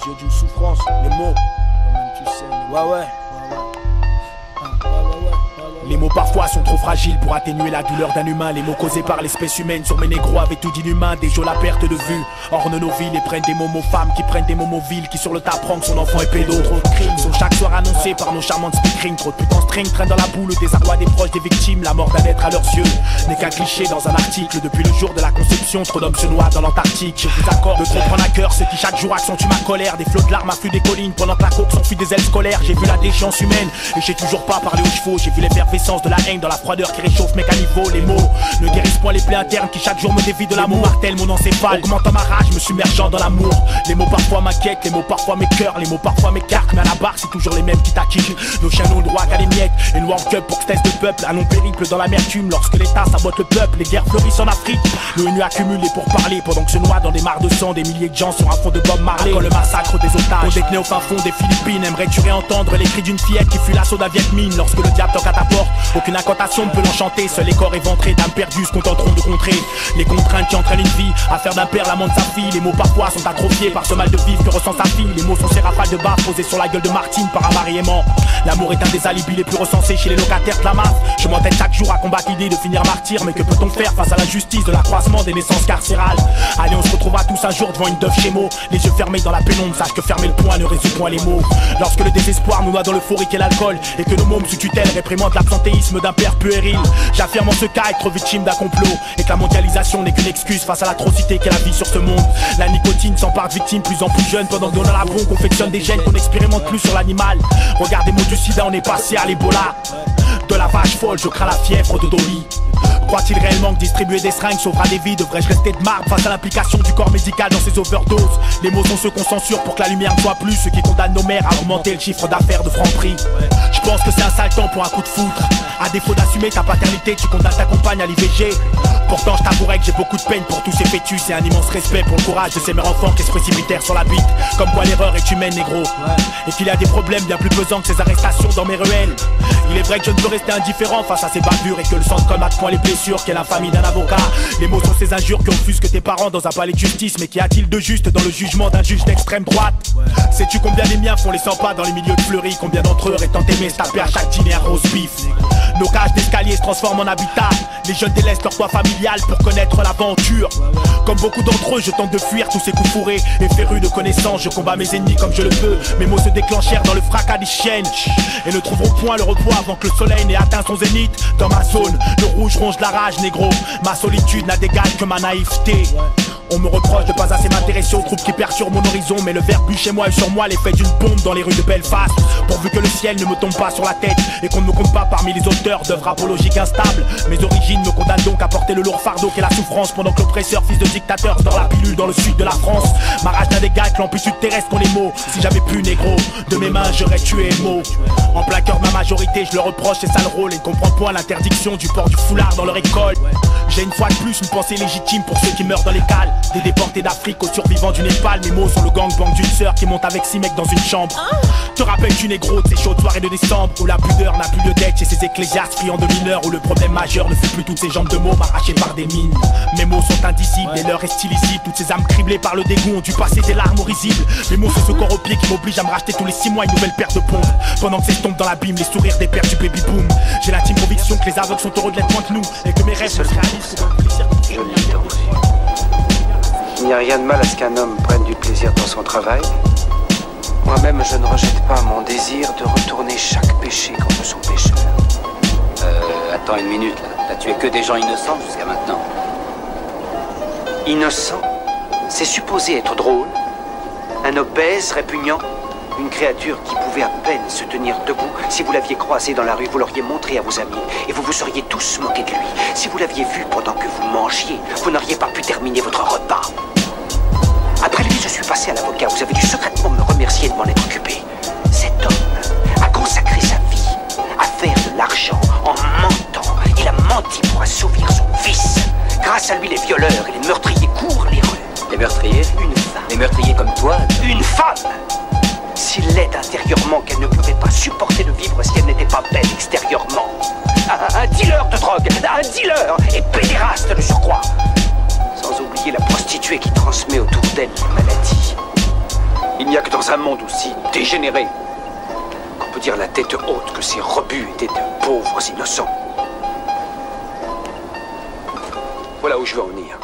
yeux d'une souffrance, les mots, toi-même tu sais, ouais. Les mots parfois sont trop fragiles pour atténuer la douleur d'un humain. Les mots causés par l'espèce humaine sur mes négros avec tout d'inhumain. Des jeux la perte de vue, ornent nos villes et prennent des mots femmes qui prennent des mots villes. Qui sur le tas prend que son enfant est pédo. Trop de crimes sont chaque soir annoncés par nos charmantes speakerines. Trop de putains string traînent dans la boue, le désarroi des proches des victimes. La mort d'un être à leurs yeux n'est qu'un cliché dans un article. Depuis le jour de la conception, trop d'hommes se noient dans l'Antarctique. Je vous accorde de trop prendre à cœur ceux qui chaque jour accentuent ma colère. Des flots de larmes affluent des collines pendant que la coque s'enfuit des ailes scolaires. J'ai vu la déchéance humaine et j'ai toujours pas parlé aux chevaux. J'ai vu l'effervescence de la haine dans la froideur qui réchauffe mes caniveaux. Les mots ne guérissent point les plaies internes qui chaque jour me dévient de l'amour. Martèle mon encéphale, augmentant ma rage, me submergeant dans l'amour. Les mots parfois m'inquiètent, les mots parfois m'écœurent, les mots parfois m'écartent, mais à la barre c'est toujours les mêmes qui t'acquittent. Nos chiens n'ont le droit qu'à des miettes, et une World Cup pour que de peuple. Un long périple dans l'amertume lorsque l'État sabote le peuple. Les guerres fleurissent en Afrique, l'ONU accumule les pourparlers pendant que se noient dans des mares de sang des milliers de gens sur un fond de Bob Marley. Quand le massacre des otages, on détenait au fin fond des Philippines. Aimerais-tu réentendre les cris d'une fillette qui fut l'assaut d'un Viet Minh lorsque le diable toque à ta porte? Aucune incantation ne peut l'enchanter, seuls les corps éventrés d'âmes perdues se contenteront de contrer les contraintes qui entraînent une vie à faire d'un père l'amant de sa fille. Les mots parfois sont atrophiés par ce mal de vivre que ressent sa fille. Les mots sont ces rafales de bas posées sur la gueule de Martine par un mari aimant. L'amour est un des alibis les plus recensés chez les locataires de la masse. Je m'entête chaque jour à combattre l'idée de finir martyr, mais que peut-on faire face à l'injustice de l'accroissement des naissances carcérales? Allez, on se retrouvera tous un jour devant une Dove chez mots, les yeux fermés dans la pénombre, sache que fermer le poing ne résout point les mots. Lorsque le désespoir nous noie dans l'euphorique et l'alcool, et que nos mômes sous tutelle réprimandent l'absentéisme d'un père puéril, j'affirme en ce cas être victime d'un complot, et que la mondialisation n'est qu'une excuse face à l'atrocité qu'est la vie sur ce monde. La nicotine s'empare de victimes plus en plus jeunes, pendant que dans la bombe confectionne des gènes qu'on n'expérimente plus sur l'animal. Regardez mots du sida, on est passé à l'Ebola. De la vache folle, je crains la fièvre de Dolly. Croit-il réellement que distribuer des seringues sauvera des vies? Devrais-je rester de marbre face à l'implication du corps médical dans ces overdoses? Les mots sont ceux qu'on censure pour que la lumière ne soit plus, ceux qui condamnent nos mères à augmenter le chiffre d'affaires de Franprix. Je pense que c'est un sale temps pour un coup de foudre. À défaut d'assumer ta paternité, tu condamnes ta compagne à l'IVG. Pourtant je t'avouerai que j'ai beaucoup de peine pour tous ces fœtus et un immense respect pour le courage de ces mères enfants qui se précipitèrent sur la bite. Comme quoi l'erreur est humaine, négro, et qu'il y a des problèmes bien plus pesants que ces arrestations dans mes ruelles. Il est vrai que je ne peux rester indifférent face à ces bavures, et que le sang ne colmate point les blessures qu'est l'infamie d'un avocat. Les mots sont ces injures qui offusquent tes parents dans un palais de justice. Mais qu'y a-t-il de juste dans le jugement d'un juge d'extrême droite? Sais-tu combien des miens font les 100 pas dans les milieux de fleuris? Combien d'entre eux étant aimés se taper à chaque dîner un rose beef? Nos cages d'escalier se transforment en habitat. Les jeunes délaissent leur toit familial pour connaître l'aventure. Comme beaucoup d'entre eux, je tente de fuir tous ces coups fourrés. Et féru de connaissances, je combats mes ennemis comme je le peux. Mes mots se déclenchèrent dans le fracas des chiennes et ne trouveront point le repos avant que le soleil n'ait atteint son zénith. Dans ma zone, le rouge ronge la rage, négro. Ma solitude n'a d'égal que ma naïveté. On me reproche de pas assez m'intéresser aux troupes qui perturbent mon horizon, mais le verbe chez moi et sur moi l'effet d'une bombe dans les rues de Belfast. Pourvu que le ciel ne me tombe pas sur la tête et qu'on ne me compte pas parmi les auteurs d'œuvres apologiques instables. Mes origines me condamnent donc à porter le lourd fardeau qu'est la souffrance, pendant que l'oppresseur, fils de dictateur, dort la pilule dans le sud de la France. Ma rage n'a d'égal que l'amplitude terrestre qu'ont les mots. Si j'avais pu, négro, de mes mains j'aurais tué Mo. En plein cœur de ma majorité, je leur reproche ces sales rôles et ne comprends point l'interdiction du port du foulard dans leur école. J'ai une fois de plus une pensée légitime pour ceux qui meurent dans les cales. Des déportés d'Afrique aux survivants du Népal. Mes mots sont le gangbang d'une sœur qui monte avec 6 mecs dans une chambre. Te rappelles-tu, négro, de ces chaudes soirées de décembre où la pudeur n'a plus lieu d'être chez ces ecclésiastes friands de mineurs, où le problème majeur ne fut plus toutes ces jambes de mots arrachées par des mines. Mes mots sont indicibles et l'heure est stylisible. Toutes ces âmes criblées par le dégoût ont dû passer des larmes risibles. Mes mots sont ce corps au pied qui m'oblige à me racheter tous les 6 mois une nouvelle paire de pompes. Pendant que s'estompent dans l'abîme les sourires des pères du baby boom. J'ai l'intime conviction que les aveugles sont heureux de l'être moins que nous, et que mes rêves se réalisent. Je l'ai aussi. Il n'y a rien de mal à ce qu'un homme prenne du plaisir dans son travail. Moi-même, je ne rejette pas mon désir de retourner chaque péché contre son pécheur. Attends une minute, là. T'as tué que des gens innocents jusqu'à maintenant. Innocent? C'est supposé être drôle. Un obèse répugnant. Une créature qui pouvait à peine se tenir debout. Si vous l'aviez croisé dans la rue, vous l'auriez montré à vos amis et vous vous seriez tous moqués de lui. Si vous l'aviez vu pendant que vous mangiez, vous n'auriez pas pu terminer votre repas. Après lui, je suis passé à l'avocat. Vous avez dû secrètement me remercier de m'en être occupé. Cet homme a consacré sa vie à faire de l'argent en mentant. Il a menti pour assouvir son vice. Grâce à lui, les violeurs et les meurtriers courent les rues. Les meurtriers? Une femme. Les meurtriers comme toi? Une femme! S'il l'aide intérieurement, qu'elle ne pouvait pas supporter de vivre si elle n'était pas belle extérieurement. Un dealer de drogue, un dealer et pédéraste de surcroît. Sans oublier la prostituée qui transmet autour d'elle les maladies. Il n'y n'y a que dans un monde aussi dégénéré qu'on peut dire la tête haute que ces rebuts étaient de pauvres innocents. Voilà où je veux en venir.